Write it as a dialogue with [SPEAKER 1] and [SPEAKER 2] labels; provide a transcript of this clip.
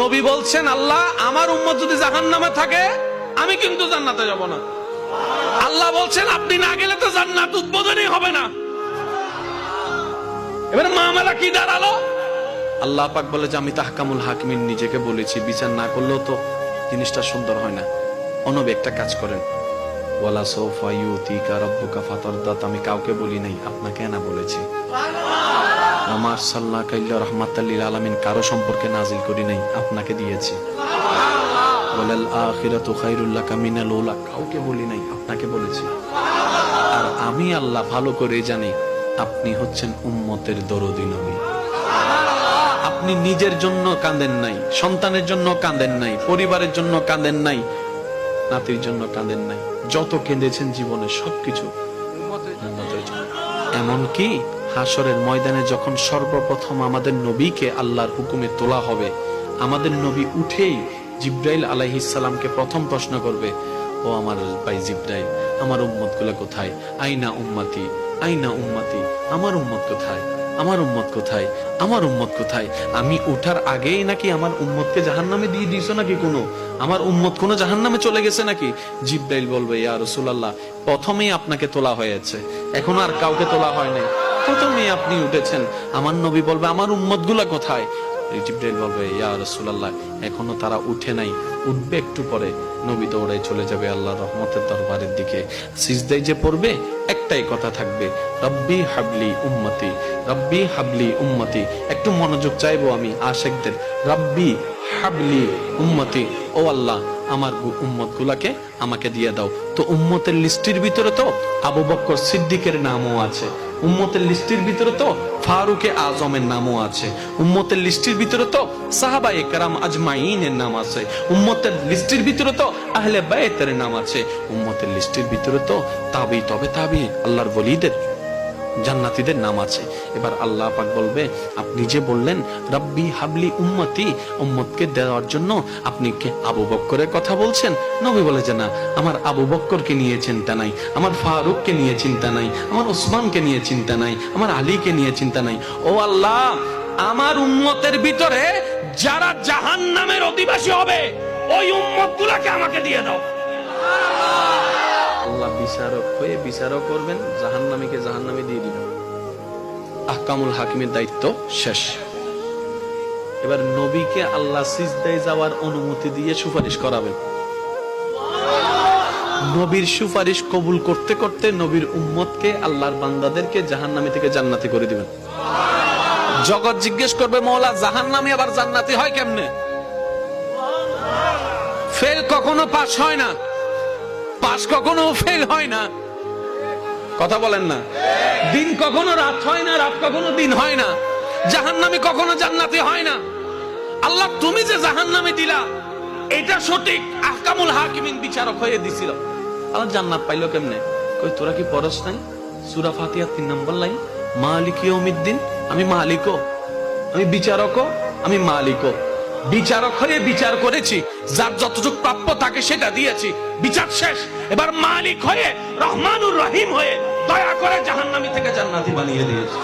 [SPEAKER 1] নবী বলছেন, আল্লাহ আমার উম্মত যদি জাহান্নামে থাকে আমি কিন্তু জান্নাতে যাব না। আল্লাহ বলছেন আপনি না গেলে তো জান্নাত উদ্বোধনই হবে না। এবার মামলা কি দাঁড়ালো? আল্লাহ পাক বলে যে আমি তাহকামুল হাকিমিন নিজেকে বলেছি, বিচার না করলেও তো জিনিসটা সুন্দর হয় না। অনবে একটা কাজ করেন, ওয়ালা সাউফা ইউতিকা রাব্বুকা ফাতারদাত, আমি কাউকে বলি নাই, আপনাকে না বলেছি। ওমা আরসালনাকা ইল্লা রাহমাতাল লিল আলামিন, কারো সম্পর্কে নাজিল করি নাই, আপনাকে দিয়েছি। ওয়ালাল আখিরাতু খায়রুল লাকা মিনাল উলা, কাউকে বলি নাই, আপনাকে বলেছি। আর আমি আল্লাহ ভালো করে জানি আপনি হচ্ছেন উম্মতের দরদি নবী। আপনি নিজের জন্য কাঁদেন নাই, সন্তানের জন্য কাঁদেন নাই, পরিবারের জন্য কাঁদেন নাই, নাতির জন্য কাঁদেন নাই, যত কেঁদেছেন জীবনে সবকিছু উম্মতের জন্য। এমনকি হাসরের ময়দানে যখন সর্বপ্রথম আমাদের নবীকে আল্লাহর হুকুমে তোলা হবে, আমাদের নবী উঠেই জিব্রাইল আলাইহিস সালামকে প্রথম প্রশ্ন করবে, ও আমার ভাই জিব্রাইল, আমার উম্মত গুলা কোথায়? আইনা উম্মতি, আইনা উম্মতি, আমার উম্মত কোথায়? আমার উম্মত কোথায়? আমার উম্মত কোথায়? আমি ওঠার আগেই নাকি আমার উম্মতকে জাহান্নামে দিয়ে দিয়েছো নাকি? কোনো আমার উম্মত কোনো জাহান্নামে চলে গেছে নাকি? জিব্রাইল বলবে, ইয়া রাসূলুল্লাহ, প্রথমেই আপনাকে তোলা হয়েছে, এখন আর কাউকে তোলা হয় নাই, প্রথমেই আপনি উঠেছেন। আমার নবী বলবে, আমার উম্মত গুলা কোথায়? জিব্রাইল বলবে, ইয়া রাসূলুল্লাহ, এখনো তারা উঠে নাই, উঠবে একটু পরে। নবী দৌড়ায় চলে যাবে আল্লাহর রহমতের দরবারের দিকে। সিজদায় যে পড়বে, একটাই কথা থাকবে, রব্বি হাবলি উম্মতি, রব্বি হাবলি উম্মতি। একটু মনোযোগ চাইবো আমি আশিকদের, রব্বি হাবলি উম্মতি, ও আল্লাহ আমার উম্মত গুলাকে আমাকে দিয়ে দাও। তো উম্মতের লিস্টের ভিতরে তো আবু বকর সিদ্দিকের নামও আছে, উম্মতের লিস্টের ভিতরে তো ফারুকে আজমের নামও আছে, উম্মতের লিস্টের ভিতরে তো সাহাবায়ে কেরাম আজমাইনের নাম আছে, উম্মতের লিস্টের ভিতরে তো আহলে বাইতের নাম আছে, উম্মতের লিস্টের ভিতরে তো তাবি তবে তাবি আল্লাহর ওলিদের জান্নাতীদের নাম আছে। এবার আল্লাহ পাক বলবে, আপনি যে বললেন রব্বি হাবলি উম্মতি, উম্মতকে দেওয়ার জন্য আপনি কে আবু বকরের কথা বলছেন? নবী বলে যে না, আমার আবু বকরকে নিয়ে চিন্তা নাই, আমার ফারুককে নিয়ে চিন্তা নাই, আমার ওসমানকে নিয়ে চিন্তা নাই, আমার আলীকে নিয়ে চিন্তা নাই। ও আল্লাহ, আমার উম্মতের ভিতরে যারা জাহান্নামের অধিবাসী হবে ওই উম্মতগুলোকে আমাকে দিয়ে দাও। আল্লাহ বিচারক হয়ে বিচারক করবেন, জাহান্নামীকে জাহান্নামে দিয়ে দিবেন। আহকামুল হাকিমের দায়িত্ব শেষ। এবার নবীকে আল্লাহ সিজদায় যাওয়ার অনুমতি দিয়ে সুপারিশ করাবেন। নবীর সুপারিশ কবুল করতে করতে নবীর উম্মতকে, আল্লাহর বান্দাদেরকে জাহান্নামী থেকে জান্নাতি করে দিবেন। জগৎ জিজ্ঞেস করবে, মওলা জাহান্নামী আবার জান্নাতি হয় কেমনে? ফেল কখনো পাস হয় না, পাস কখনো ফেল হয় না, কথা বলেন না। দিন কখনো রাত হয় না, রাত কখনো দিন হয় না, জাহান্নামী কখনো জান্নাতি হয় না। আল্লাহ তুমি যে জাহান্নামী দিলা এটা সঠিক, আহকামুল হাকিমিন বিচারক হয়ে দিছিল। আল্লাহ জান্নাত পাইলো কেমনে? কই তোরা কি পড়স নাই সূরা ফাতিহা 3 নম্বর লাইন, মালিক ইয়াউমিদ্দিন, আমি মালিকও, আমি বিচারকও, আমি মালিকও। বিচারক হয়ে বিচার করেছি, যার যতটুকু প্রাপ্য তাকে সেটা দিয়েছি, বিচার শেষ। এবার মালিক হয়ে রহমানুর রহিম হয়ে দয়া করে জাহান্নামী থেকে জান্নাতি বানিয়ে দিয়েছি।